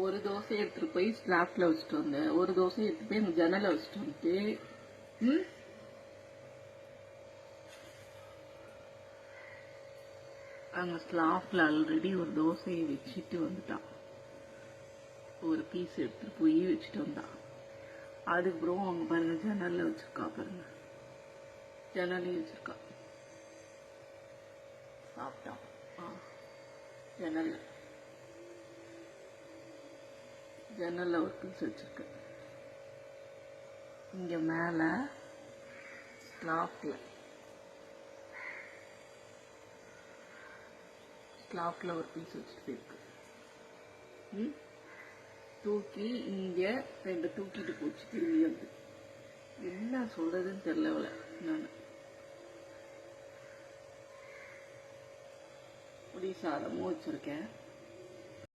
ஒரு தோசை எடுத்துட்டு போய் ஸ்லாப்ல வச்சுட்டு வந்தேன். ஒரு தோசை எடுத்து போய் இந்த ஜன்னலை வச்சுட்டு வந்துட்டு அங்க ஸ்லாப்ல ஆல்ரெடி ஒரு தோசையை வச்சுட்டு வந்துட்டான். ஒரு பீஸ் எடுத்துட்டு போய் வச்சுட்டு வந்தான். அதுக்கப்புறம் அவங்க பாருங்க ஜன்னல்ல வச்சிருக்கா பாருங்க, ஜன்னலையும் வச்சிருக்கா. சாப்பிட்டான். ஜன்னல்ல ஒரு பீஸ் வச்சிருக்க. இங்க மேல ஸ்லாப்ல ஒரு பீஸ் வச்சுட்டு போயிருக்கு. தூக்கி இங்க 2 தூக்கிட்டு போச்சு. திரும்பி வந்து என்ன சொல்றதுன்னு தெரியல. நான் புளி சாதமும் வச்சிருக்கேன்.